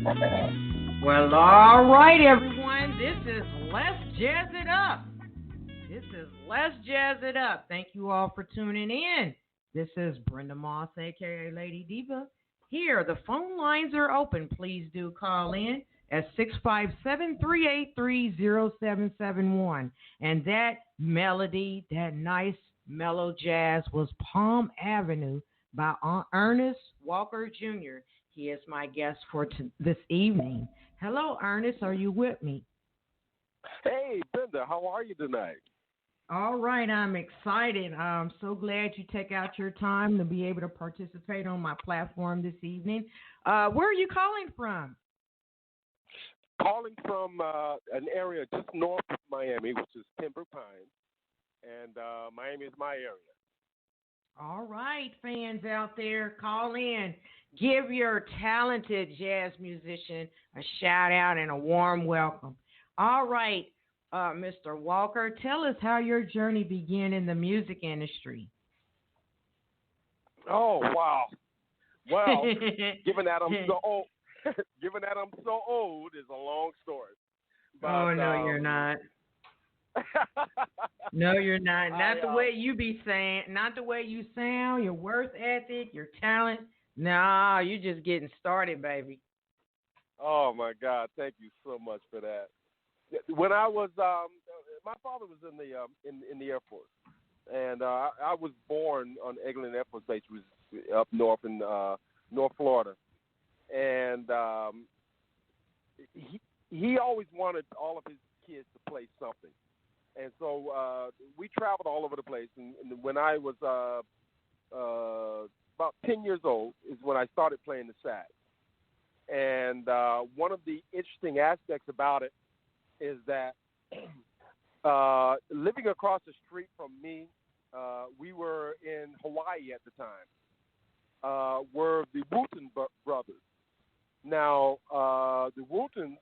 Well, all right, everyone. This is Let's Jazz It Up. This is Let's Jazz It Up. Thank you all for tuning in. This is Brenda Moss, a.k.a. Lady Diva. Here, the phone lines are open. Please do call in at 657-383-0771. And that melody, that nice mellow jazz was Palm Avenue by Earnest Walker Jr. He is my guest for this evening. Hello, Ernest. Are you with me? Hey, Brenda. How are you tonight? All right. I'm excited. I'm so glad you take out your time to be able to participate on my platform this evening. Where are you calling from? Calling from an area just north of Miami, which is Pembroke Pines. And Miami is my area. All right, fans out there, call in. Give your talented jazz musician a shout out and a warm welcome. All right, Mr. Walker, tell us how your journey began in the music industry. Oh, wow. Well, given that I'm so old, is a long story. But, no, you're not. No, you're not. Not the way you be saying. Not the way you sound. Your work ethic, your talent. Nah, you're just getting started, baby. Oh my God! Thank you so much for that. When I was, my father was in the Air Force, and I was born on Eglin Air Force Base, which was up north in North Florida, and he always wanted all of his kids to play something. And so we traveled all over the place. And when I was about 10 years old is when I started playing the sax. And one of the interesting aspects about it is that living across the street from me, we were in Hawaii at the time, were the Wooten brothers. Now, the Wootens,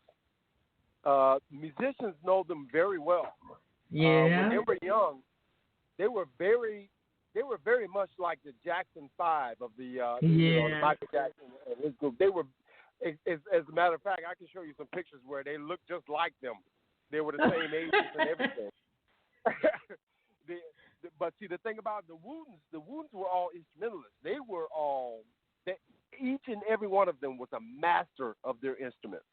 musicians know them very well. Yeah. When they were young, they were very much like the Jackson Five of the Michael Jackson and his group. They were, as a matter of fact, I can show you some pictures where they look just like them. They were the same ages and everything. But see, the thing about the Wootens were all instrumentalists. Each and every one of them was a master of their instruments.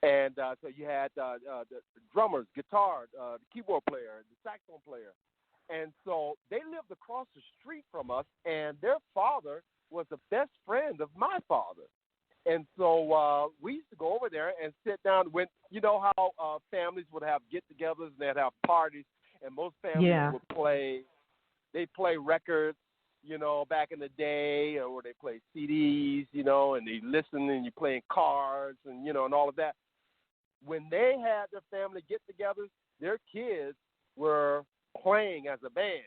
And so you had the drummers, guitar, the keyboard player, the saxophone player. And so they lived across the street from us, and their father was the best friend of my father. And so we used to go over there and sit down. When you know how families would have get-togethers and they'd have parties, and most families would play. They'd play records, back in the day, or they play CDs, and they listen, and you playing cards, and and all of that. When they had their family get-togethers, their kids were playing as a band.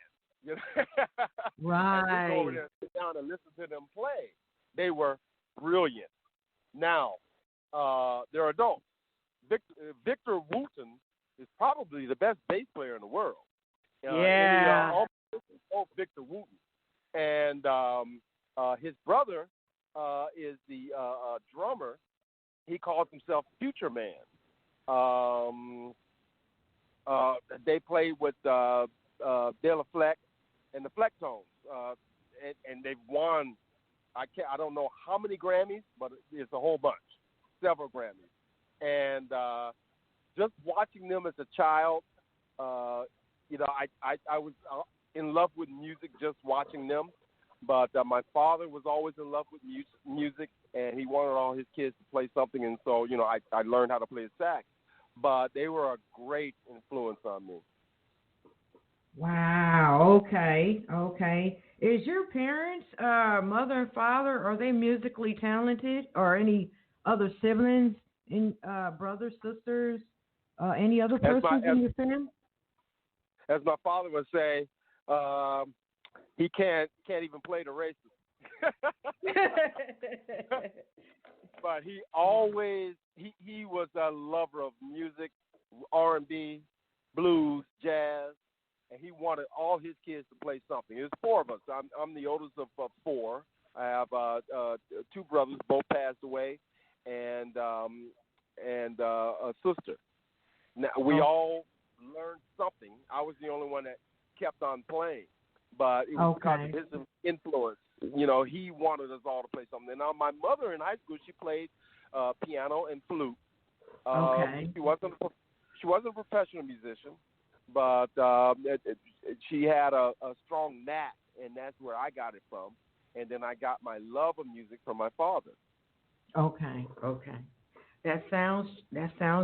Right. And we go over there and sit down and listen to them play. They were brilliant. Now, they're adults. Victor Wooten is probably the best bass player in the world. Victor Wooten. And his brother is the drummer. He calls himself Future Man. They played with Della Fleck and the Flecktones, and they've won. I don't know how many Grammys, but it's a whole bunch, several Grammys. And just watching them as a child, I was in love with music just watching them. But my father was always in love with music, and he wanted all his kids to play something. And so, I learned how to play the sax. But they were a great influence on me. Wow. Okay. Is your parents, mother and father, are they musically talented, or any other siblings, brothers, sisters, any other persons in your family? As my father would say, he can't even play the races. But he always he was a lover of music, R&B, blues, jazz, and he wanted all his kids to play something. There's four of us. I'm the oldest of four. I have two brothers, both passed away, and a sister. Now, we all learned something. I was the only one that kept on playing, but it was because of his influence. You know, he wanted us all to play something. And now my mother in high school, she played piano and flute. She wasn't a professional musician, but she had a strong knack, and that's where I got it from. And then I got my love of music from my father. Okay. That sounds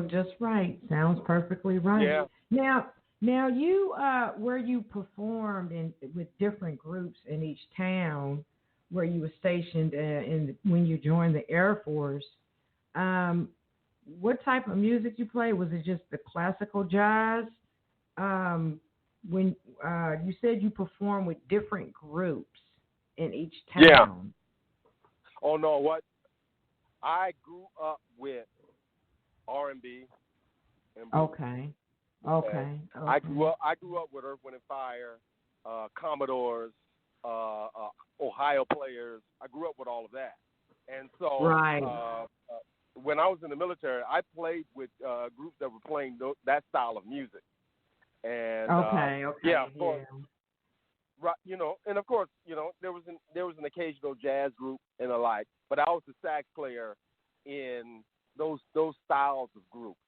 just right. Sounds perfectly right. Yeah. Now you where you performed with different groups in each town where you were stationed when you joined the Air Force. What type of music you played? Was it just the classical jazz? When you said you performed with different groups in each town. Yeah. Oh no, what? I grew up with R&B and blues. Okay. I grew up with Earth, Wind and Fire, Commodores, Ohio Players. I grew up with all of that, and so when I was in the military, I played with groups that were playing that style of music. And yeah, of course, right, you know, and of course, you know, there was an occasional jazz group and the like, but I was the sax player in those styles of groups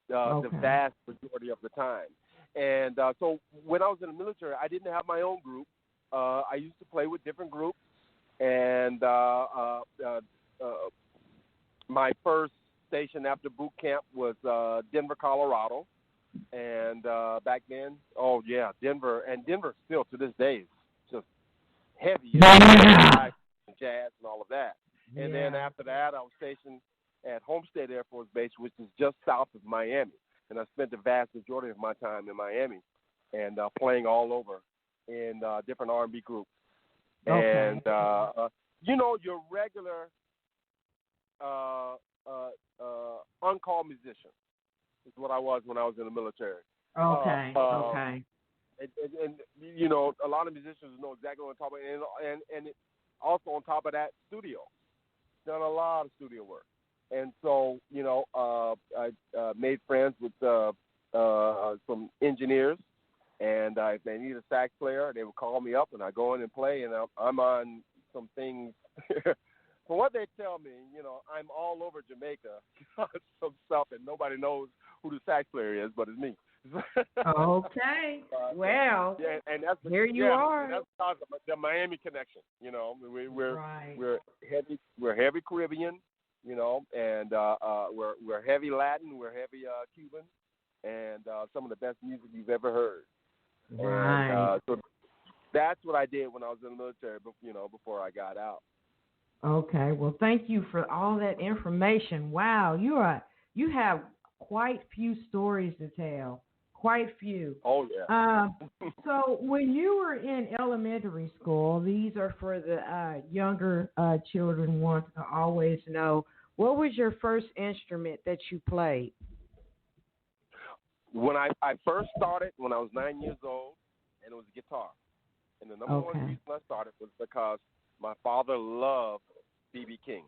the vast majority of the time. And so when I was in the military, I didn't have my own group. I used to play with different groups, and my first station after boot camp was Denver, Colorado. And back then, Denver still to this day is just heavy jazz and all of that. And then after that, I was stationed at Homestead Air Force Base, which is just south of Miami. And I spent the vast majority of my time in Miami and playing all over in different R&B groups. And, you know, your regular on-call musician is what I was when I was in the military. And you know, a lot of musicians know exactly what I'm talking about. And also on top of that, studio. Done a lot of studio work. And so, you know, I made friends with some engineers. And if they need a sax player, they would call me up, and I go in and play. And I'm on some things. From what they tell me, you know, I'm all over Jamaica, some stuff, and nobody knows who the sax player is, but it's me. Okay. Well, and that's here you are. And that's because of the Miami connection. You know, we're heavy Caribbean, you know, and we're heavy Latin, we're heavy Cuban, and some of the best music you've ever heard. Right. And, so that's what I did when I was in the military, you know, before I got out. Okay. Well, thank you for all that information. Wow, you have quite few stories to tell. Quite few. Oh yeah. So when you were in elementary school, these are for the younger children want to always know. What was your first instrument that you played? When I first started, when I was 9 years old, and it was a guitar. And the number one reason I started was because my father loved B.B. King.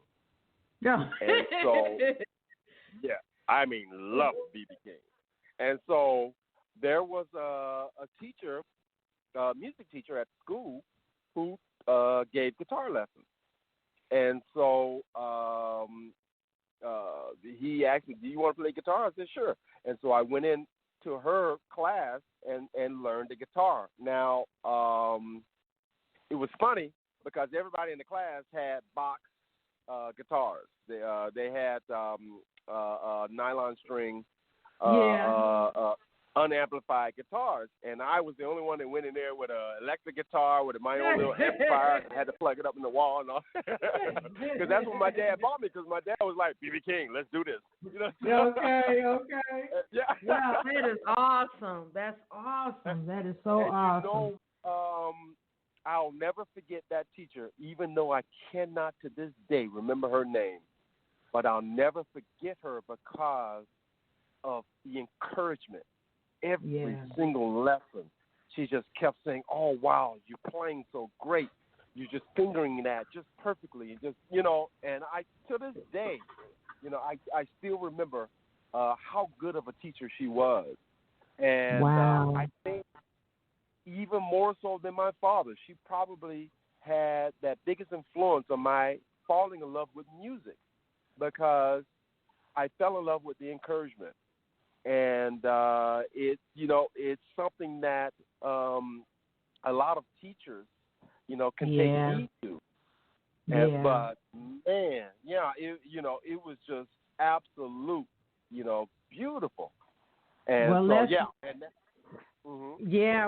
Yeah. And so, loved B.B. King. And so there was a teacher, a music teacher at school who gave guitar lessons. And so he asked me, do you want to play guitar? I said, sure. And so I went in to her class and learned the guitar. Now, it was funny because everybody in the class had box guitars. They had nylon string, unamplified guitars, and I was the only one that went in there with an electric guitar with my own little amplifier. And I had to plug it up in the wall and all. Because that's what my dad bought me. Because my dad was like, B.B. King, let's do this. You know? Okay. Yeah. Wow, that is awesome. That's awesome. That is so awesome. You know, I'll never forget that teacher, even though I cannot to this day remember her name. But I'll never forget her because of the encouragement. Every single lesson, she just kept saying, oh, wow, you're playing so great. You're just fingering that just perfectly. Just, you know, and I, to this day, I still remember how good of a teacher she was. And wow. I think even more so than my father, she probably had that biggest influence on my falling in love with music, because I fell in love with the encouragement. And it's something that a lot of teachers, can take heed to. But man, it was just absolute, beautiful. And well,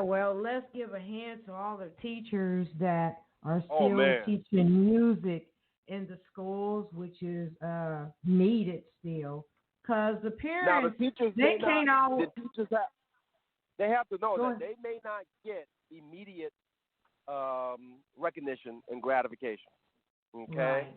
well, let's give a hand to all the teachers that are still teaching music in the schools, which is needed still. Because the parents, now the teachers, they can't always. The teachers they have to know that they may not get immediate recognition and gratification. Okay,